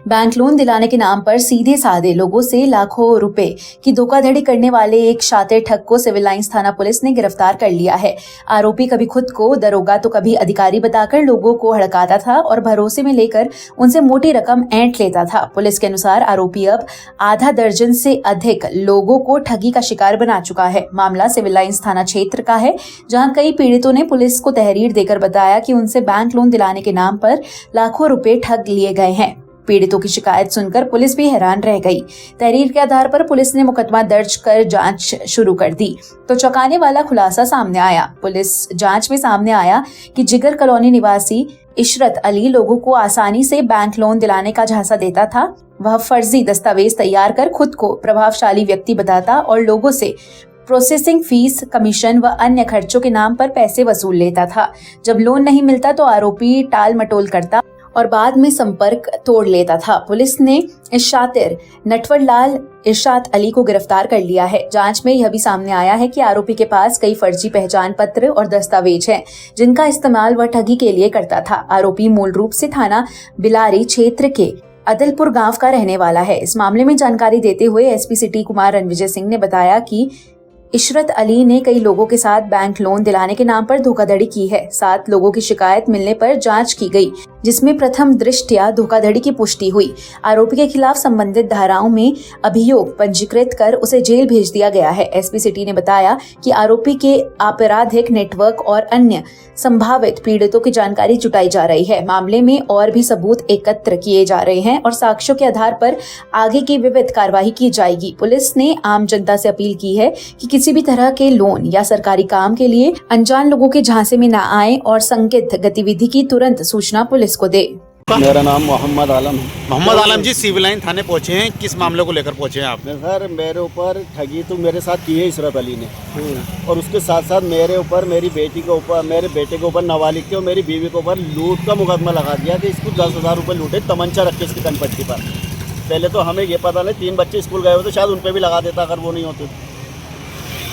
Bank loan दिलाने के नाम पर सीधे साधे लोगों से लाखों रुपए की धोखाधड़ी करने वाले एक शातिर ठग को सिविल लाइंस थाना पुलिस ने गिरफ्तार कर लिया है। आरोपी कभी खुद को दरोगा तो कभी अधिकारी बताकर लोगों को हड़काता था और भरोसे में लेकर उनसे मोटी रकम ऐंठ लेता था। पुलिस के अनुसार आरोपी अब आधा दर्जन से अधिक लोगों को ठगी का शिकार बना चुका है। मामला सिविल लाइंस थाना क्षेत्र का है, जहां कई पीड़ितों ने पुलिस को तहरीर देकर बताया कि उनसे बैंक लोन दिलाने के नाम पर लाखों रुपए ठग लिए गए हैं। पीड़ितों की शिकायत सुनकर पुलिस भी हैरान रह गई। तहरीर के आधार पर पुलिस ने मुकदमा दर्ज कर जांच शुरू कर दी तो चौंकाने वाला खुलासा सामने आया। पुलिस जांच में सामने आया कि जिगर कॉलोनी निवासी इशरत अली लोगों को आसानी से बैंक लोन दिलाने का झांसा देता था। वह फर्जी दस्तावेज तैयार कर खुद को प्रभावशाली व्यक्ति बताता और लोगों से प्रोसेसिंग फीस, कमीशन व अन्य खर्चों के नाम पर पैसे वसूल लेता था। जब लोन नहीं मिलता तो आरोपी टाल मटोल करता और बाद में संपर्क तोड़ लेता था। पुलिस ने इस शातिर नटवरलाल इरशाद अली को गिरफ्तार कर लिया है। जांच में यह भी सामने आया है कि आरोपी के पास कई फर्जी पहचान पत्र और दस्तावेज हैं, जिनका इस्तेमाल वह ठगी के लिए करता था। आरोपी मूल रूप से थाना बिलारी क्षेत्र के अदलपुर गांव का रहने वाला है। इस मामले में जानकारी देते हुए एसपी सिटी कुमार रणविजय सिंह ने बताया कि इशरत अली ने कई लोगों के साथ बैंक लोन दिलाने के नाम पर धोखाधड़ी की है। 7 लोगों की शिकायत मिलने पर जांच की गई, जिसमें प्रथम दृष्टया धोखाधड़ी की पुष्टि हुई। आरोपी के खिलाफ संबंधित धाराओं में अभियोग पंजीकृत कर उसे जेल भेज दिया गया है। एसपी सिटी ने बताया कि आरोपी के आपराधिक नेटवर्क और अन्य संभावित पीड़ितों की जानकारी जुटाई जा रही है। मामले में और भी सबूत एकत्र किए जा रहे हैं और साक्ष्यों के आधार पर आगे की विविध कार्रवाई की जाएगी। पुलिस ने आम जनता से अपील की है कि किसी भी तरह के लोन या सरकारी काम के लिए अनजान लोगों के झांसे में न आए और संदिग्ध गतिविधि की तुरंत सूचना पुलिस को दे। मेरा नाम मोहम्मद आलम है। मोहम्मद आलम जी सिविल लाइन थाने पहुंचे हैं, किस मामले को लेकर पहुंचे हैं आप? सर मेरे ऊपर ठगी तो मेरे साथ की है इशरत अली ने, और उसके साथ साथ मेरे ऊपर, मेरी बेटी के ऊपर, मेरे बेटे के ऊपर, नाबालिग के और मेरी बीवी के ऊपर लूट का मुकदमा लगा दिया कि इसको 10,000 रुपये लूटे तमंचा रख के इसकी कनपट्टी पर। पहले तो हमें ये पता नहीं, 3 बच्चे स्कूल गए होते, शायद उन पर भी लगा देता अगर वो नहीं होते।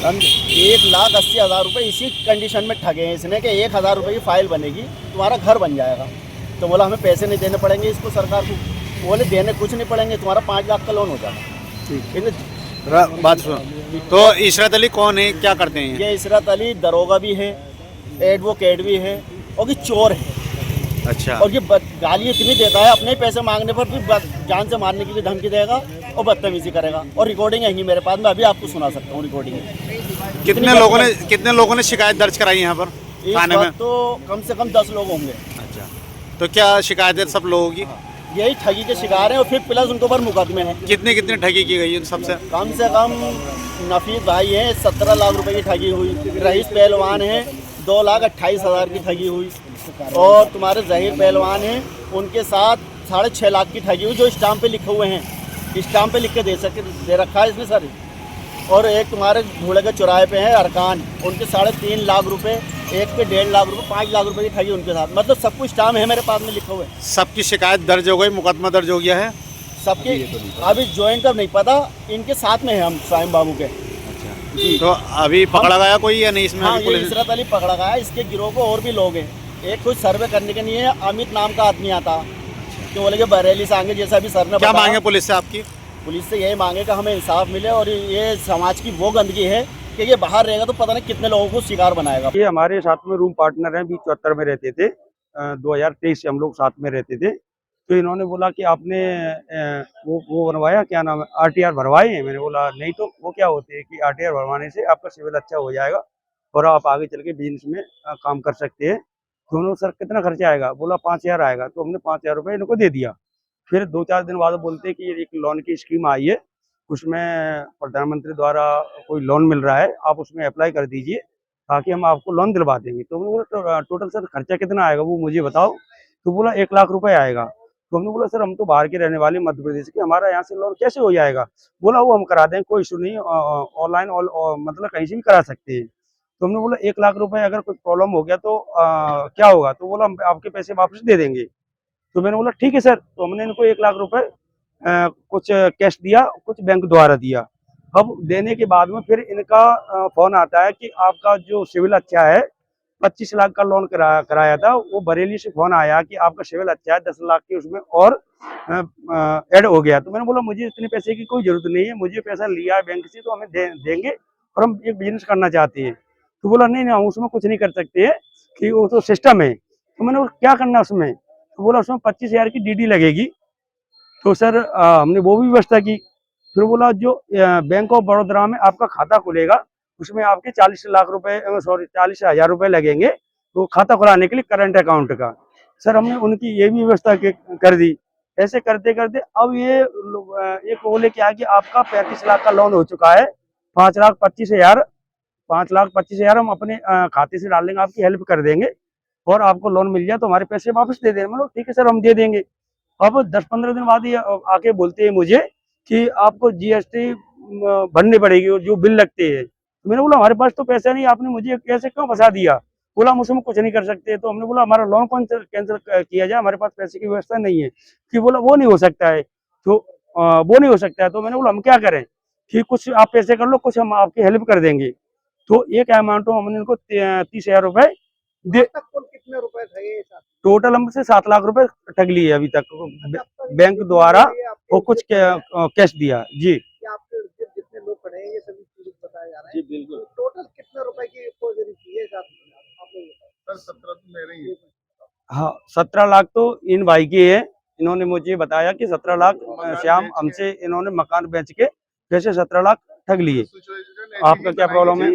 1,80,000 रुपये इसी कंडीशन में ठगे हैं इसने कि 1,000 रुपये की फाइल बनेगी, तुम्हारा घर बन जाएगा। तो बोला हमें पैसे नहीं देने पड़ेंगे इसको सरकार को, बोले देने कुछ नहीं पड़ेंगे, तुम्हारा 5 लाख का लोन हो जाएगा। बात सुनो, तो इशरत अली कौन है, क्या करते हैं? ये इशरत अली दरोगा भी है, एडवोकेट भी है और ये चोर है। अच्छा। और ये गाली इतनी देता है, अपने पैसे मांगने पर भी जान से मारने की भी धमकी देगा और बदतमीजी करेगा। और रिकॉर्डिंग है मेरे पास, मैं अभी आपको सुना सकता हूँ रिकॉर्डिंग। कितने लोगों ने शिकायत दर्ज कराई यहाँ पर थाने में? तो कम से कम 10 लोग होंगे। अच्छा, तो क्या शिकायत है सब लोगों की? यही ठगी के शिकार हैं और फिर प्लस उनके ऊपर मुकदमे हैं। कितने ठगी की गई है सबसे? कम से कम नफीस भाई है 17 लाख रुपए की ठगी हुई, रईस पहलवान है 2,28,000 की ठगी हुई, और तुम्हारे जहीर पहलवान हैं उनके साथ 6.5 लाख की ठगी हुई, जो स्टाम्प पे लिखे हुए हैं, स्टाम्प पे लिख के दे रखा है इसमें सर। और एक तुम्हारे घोड़े के चौराहे पे है अरकान, उनके 3.5 लाख रुपए, एक पे 1.5 लाख रुपए, 5 लाख रुपए की ठगी उनके साथ। मतलब सब कुछ स्टाम्प है मेरे पास में लिखे हुए। सबकी शिकायत दर्ज हो गई, मुकदमा दर्ज हो गया है सबकी? अभी ज्वाइंट अब नहीं पता, इनके साथ में है हम साइम बाबू के। जी। तो अभी पकड़ा गया कोई या नहीं इसमें? हाँ, ये इशरत अली पकड़ा गया, इसके गिरोह को और भी लोग हैं। एक कुछ सर्वे करने के लिए अमित नाम का आदमी आता, तो बोले कि बरेली से आएंगे, जैसा अभी सर ने क्या मांगे पुलिस से आपकी? पुलिस से यही मांगे कि हमें इंसाफ मिले, और ये समाज की वो गंदगी है कि ये बाहर रहेगा तो पता नहीं कितने लोगों को शिकार बनाएगा। ये हमारे साथ में रूम पार्टनर हैं, 2074 में रहते थे, 2023 से हम लोग साथ में रहते थे। तो इन्होंने बोला कि आपने वो बनवाया, क्या नाम है, RTR भरवाए हैं? मैंने बोला नहीं। तो वो क्या होते हैं कि RTR भरवाने से आपका सिविल अच्छा हो जाएगा और आप आगे चल के बिजनेस में काम कर सकते हैं। तो उन्होंने सर कितना खर्चा आएगा? बोला 5,000 आएगा। तो हमने 5,000 रुपये इनको दे दिया। फिर 2-4 दिन बाद बोलते कि एक लोन की स्कीम आई है, उसमें प्रधानमंत्री द्वारा कोई लोन मिल रहा है, आप उसमें अप्लाई कर दीजिए ताकि हम आपको लोन दिलवा देंगे। तो हमने बोला टोटल सर खर्चा कितना आएगा वो मुझे बताओ। तो बोला 1 लाख रुपए आएगा। तो हमने बोला सर हम तो बाहर के रहने वाले, मध्य प्रदेश के, हमारा यहाँ से लोन कैसे हो जाएगा? बोला वो हम करा देंगे, कोई इशू नहीं, ऑनलाइन मतलब कहीं से भी करा सकते हैं। तो हमने बोला 1 लाख रुपए अगर कुछ प्रॉब्लम हो गया तो क्या होगा? तो बोला हम आपके पैसे वापस दे देंगे। तो मैंने बोला ठीक है सर। तो हमने इनको 1 लाख रुपए कुछ कैश दिया, कुछ बैंक द्वारा दिया। अब देने के बाद में फिर इनका फोन आता है कि आपका जो सिविल अच्छा है 25 लाख का लोन कराया था। वो बरेली से फोन आया कि आपका सिविल अच्छा है, 10 लाख की उसमें और ऐड हो गया। तो मैंने बोला मुझे इतने पैसे की कोई जरूरत नहीं है, मुझे पैसा लिया है बैंक से तो हमें देंगे और हम एक बिजनेस करना चाहते हैं। तो बोला नहीं हम उसमें कुछ नहीं कर सकते है कि वो तो सिस्टम है। तो मैंने बोला क्या करना उसमें? तो बोला उसमें 25,000 की डीडी लगेगी। तो सर हमने वो भी व्यवस्था की। फिर बोला जो बैंक ऑफ बड़ौदा में आपका खाता खुलेगा उसमें आपके 40 लाख रुपए 40,000 रुपए लगेंगे तो खाता खुलाने के लिए करंट अकाउंट का। सर हमने उनकी ये भी व्यवस्था कर दी। ऐसे करते करते अब ये एक बोले क्या कि आपका 35 लाख का लोन हो चुका है, 5,25,000 5,25,000 हम अपने खाते से डाल देंगे, आपकी हेल्प कर देंगे और आपको लोन मिल जाए तो हमारे पैसे वापस दे देंगे। मतलब ठीक है सर हम दे देंगे। अब 10-15 दिन बाद ये आके बोलते हैं मुझे कि आपको जीएसटी भरनी पड़ेगी जो बिल लगते हैं। तो मैंने बोला हमारे पास तो पैसा नहीं, आपने मुझे कैसे क्यों फंसा दिया? बोला हम उसमें कुछ नहीं कर सकते। तो हमने बोला हमारा लोन कौन कैंसिल किया जाए, हमारे पास पैसे की व्यवस्था नहीं है। कि बोला वो नहीं हो सकता है। तो वो नहीं हो सकता है। तो मैंने बोला हम क्या करें कि कुछ आप पैसे कर लो, कुछ हम आपकी हेल्प कर देंगे। तो एक अमाउंट हमने उनको 30,000 रुपए दे। कितने रुपए थे? टोटल हमसे 7 लाख रुपए ठग लिए अभी तक बैंक द्वारा और कुछ कैश दिया जी। आपके जितने लोग खड़े हैं ये सभी चीजें बताए जा रहे हैं जी बिल्कुल। टोटल कितने रुपए की फोर्जरी की है सर 17 तो मेरे ही है। हाँ 17 लाख तो इन भाई के हैं। इन्होंने मुझे बताया कि 17 लाख श्याम हमसे इन्होंने मकान बेच के जैसे 17 लाख ठग लिए। आपका क्या प्रॉब्लम है?